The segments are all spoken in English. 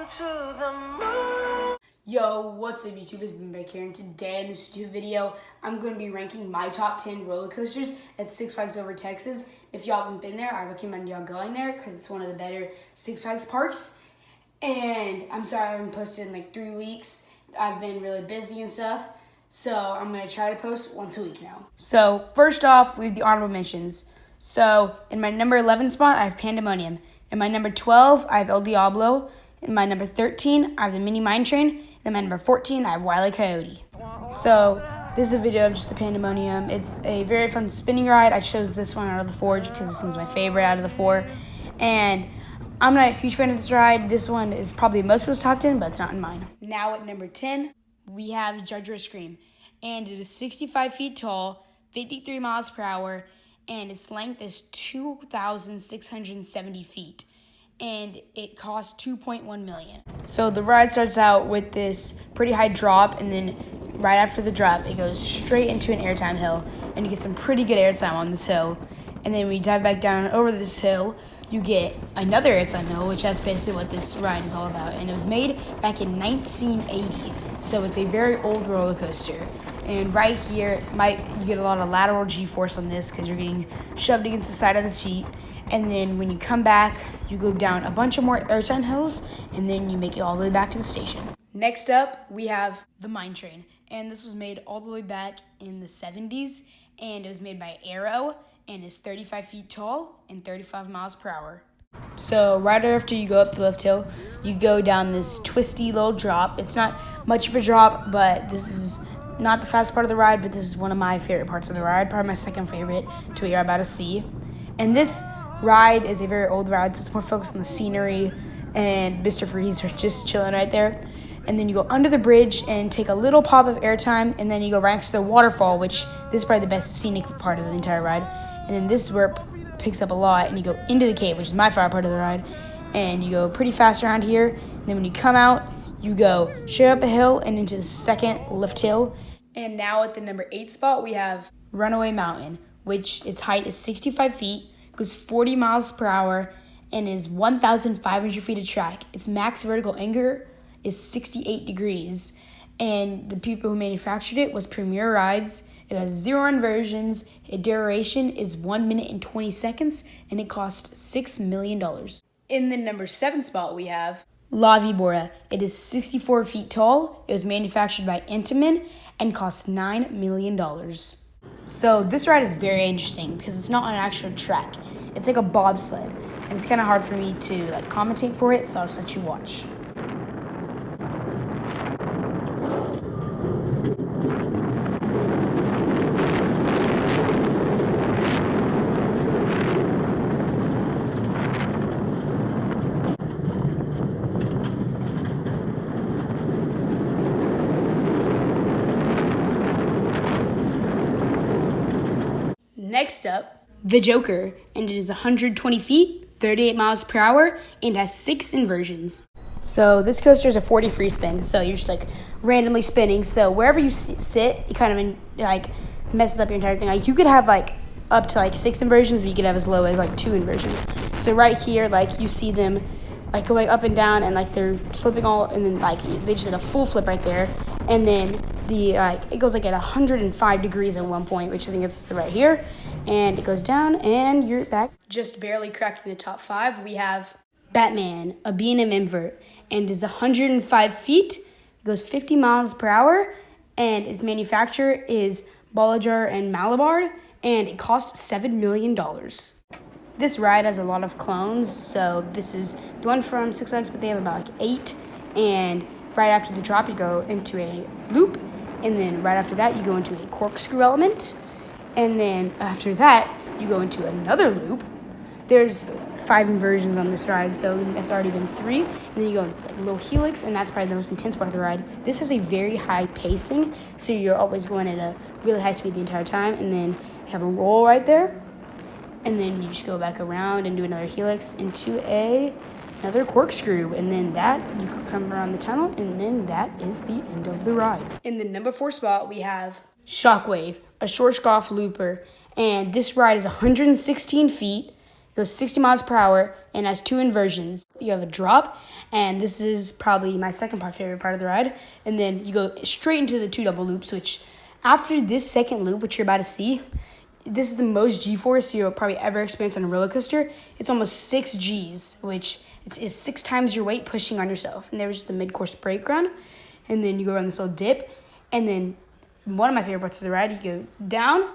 to the moon. Yo, what's up YouTube? It's been back here, and today in this YouTube video, I'm going to be ranking my top 10 roller coasters at Six Flags Over Texas. If y'all haven't been there, I recommend y'all going there because it's one of the better Six Flags parks. And I'm sorry I haven't posted in like 3 weeks. I've been really busy and stuff. So I'm going to try to post once a week now. So first off, we have the honorable mentions. So in my number 11 spot, I have Pandemonium. In my number 12, I have El Diablo. In my number 13, I have the Mini Mine Train. In my number 14, I have Wile E. Coyote. So this is a video of just the Pandemonium. It's a very fun spinning ride. I chose this one out of the four because this one's my favorite out of the four. And I'm not a huge fan of this ride. This one is probably most people's top 10, but it's not in mine. Now at number 10, we have Judge or Scream. And it is 65 feet tall, 53 miles per hour, and its length is 2,670 feet. And it costs $2.1 million. So the ride starts out with this pretty high drop, and then right after the drop, it goes straight into an airtime hill, and you get some pretty good airtime on this hill. And then when you dive back down over this hill, you get another airtime hill, which that's basically what this ride is all about. And it was made back in 1980, so it's a very old roller coaster. And right here, you get a lot of lateral G-force on this because you're getting shoved against the side of the seat. And then when you come back, you go down a bunch of more airtime hills, and then you make it all the way back to the station. Next up, we have the Mine Train. And this was made all the way back in the 70s, and it was made by Arrow, and is 35 feet tall and 35 miles per hour. So right after you go up the lift hill, you go down this twisty little drop. It's not much of a drop, but this is not the fast part of the ride, but this is one of my favorite parts of the ride, probably my second favorite to what you're about to see. And this ride is a very old ride, so it's more focused on the scenery, and Mr. Freeze are just chilling right there. And then you go under the bridge and take a little pop of airtime, and then you go right next to the waterfall, which this is probably the best scenic part of the entire ride. And then this is where it picks up a lot, and you go into the cave, which is my favorite part of the ride, and you go pretty fast around here. And then when you come out, you go straight up a hill and into the second lift hill. And now at the number 8 spot, we have Runaway Mountain, which its height is 65 feet, goes 40 miles per hour, and is 1,500 feet of track. Its max vertical angle is 68 degrees, and the people who manufactured it was Premier Rides. It has 0 inversions, its duration is 1 minute and 20 seconds, and it cost $6 million. In the number 7 spot, we have La Vibora. It is 64 feet tall, it was manufactured by Intamin, and cost $9 million. So this ride is very interesting because it's not on an actual track. It's like a bobsled, and it's kind of hard for me to commentate for it, so I'll just let you watch. Next up, the Joker, and it is 120 feet, 38 miles per hour, and has 6 inversions. So this coaster is a 40 free spin, so you're just randomly spinning. So wherever you sit, it kind of messes up your entire thing. You could have up to 6 inversions, but you could have as low as 2 inversions. So right here, you see them going up and down, and they're flipping all, and then they just did a full flip right there, and then it goes at 105 degrees at one point, which I think it's right here, and it goes down, and you're back. Just barely cracking the top 5, we have Batman, a AM Invert, and is 105 feet, goes 50 miles per hour, and its manufacturer is Bolivar and Malabar, and it cost $7 million. This ride has a lot of clones, so this is the one from Six Flags, but they have about 8, and right after the drop, you go into a loop, and then right after that, you go into a corkscrew element, and then after that, you go into another loop. There's 5 inversions on this ride, so that's already been 3, and then you go into a little helix, and that's probably the most intense part of the ride. This has a very high pacing, so you're always going at a really high speed the entire time, and then you have a roll right there, and then you just go back around and do another helix into another corkscrew, and then that, you can come around the tunnel, and then that is the end of the ride. In the number 4 spot, we have Shockwave, a Schwarzkopf looper, and this ride is 116 feet, It goes 60 miles per hour and has 2 inversions. You have a drop, and this is probably my favorite part of the ride. And then you go straight into the 2 double loops, which after this second loop, which you're about to see, this is the most G-force you'll probably ever experience on a roller coaster. It's almost 6 Gs, which is 6 times your weight pushing on yourself. And there's the mid-course brake run, and then you go around this little dip, and then one of my favorite parts of the ride, you go down,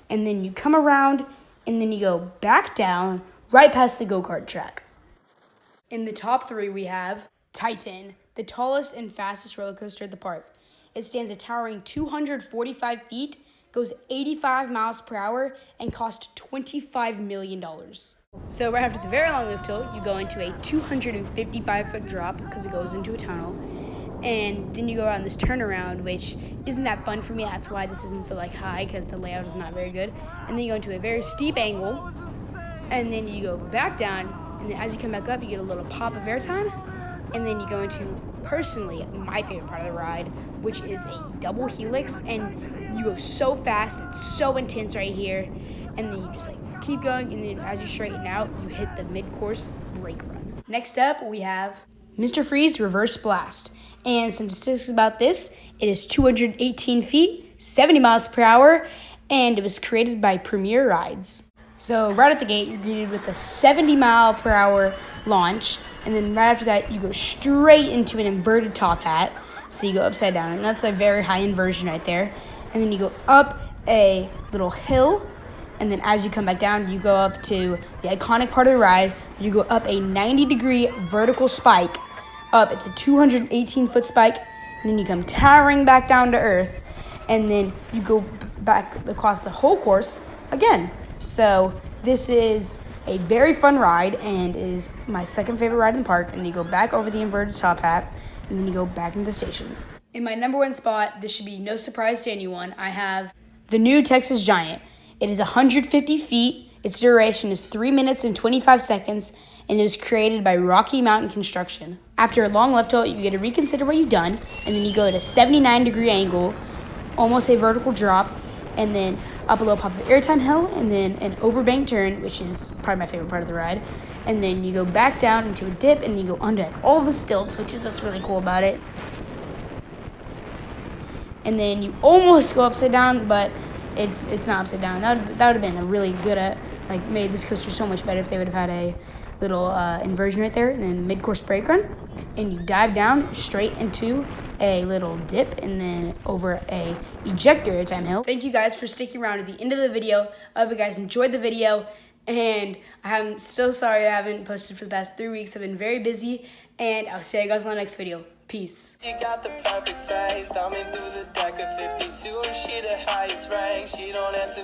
and then you come around, and then you go back down, right past the go-kart track. In the top 3, we have Titan, the tallest and fastest roller coaster at the park. It stands a towering 245 feet, goes 85 miles per hour, and cost $25 million. So right after the very long lift hill, you go into a 255-foot drop because it goes into a tunnel. And then you go around this turnaround, which isn't that fun for me. That's why this isn't so high, because the layout is not very good. And then you go into a very steep angle, and then you go back down, and then as you come back up, you get a little pop of airtime. And then you go into, personally, my favorite part of the ride, which is a double helix, and you go so fast, and it's so intense right here, and then you just keep going, and then as you straighten out, you hit the mid-course brake run. Next up, we have Mr. Freeze Reverse Blast, and some statistics about this: it is 218 feet, 70 miles per hour, and it was created by Premier Rides. So right at the gate, you're greeted with a 70 mile per hour launch, and then right after that, you go straight into an inverted top hat. So you go upside down, and that's a very high inversion right there. And then you go up a little hill, and then as you come back down, you go up to the iconic part of the ride. You go up a 90-degree vertical spike. It's a 218-foot spike, and then you come towering back down to earth, and then you go back across the whole course again. So this is a very fun ride, and is my second favorite ride in the park. And you go back over the inverted top hat, and then you go back into the station. In my number 1 spot, this should be no surprise to anyone, I have the new Texas Giant. It is 150 feet. Its duration is 3 minutes and 25 seconds, and it was created by Rocky Mountain Construction. After a long left tilt, you get to reconsider what you've done, and then you go at a 79-degree angle, almost a vertical drop, and then up a little pop of airtime hill, and then an overbank turn, which is probably my favorite part of the ride. And then you go back down into a dip, and then you go under all the stilts, that's really cool about it. And then you almost go upside down, but it's not upside down. That would have been a really good, made this coaster so much better if they would have had a little inversion right there, and then mid-course brake run, and you dive down straight into a little dip, and then over a ejector airtime hill. Thank you guys for sticking around to the end of the video. I hope you guys enjoyed the video, and I'm still sorry I haven't posted for the past 3 weeks. I've been very busy, and I'll see you guys in the next video. Peace. She got the perfect face, thumbing through the deck of 52, and she the highest rank. She don't answer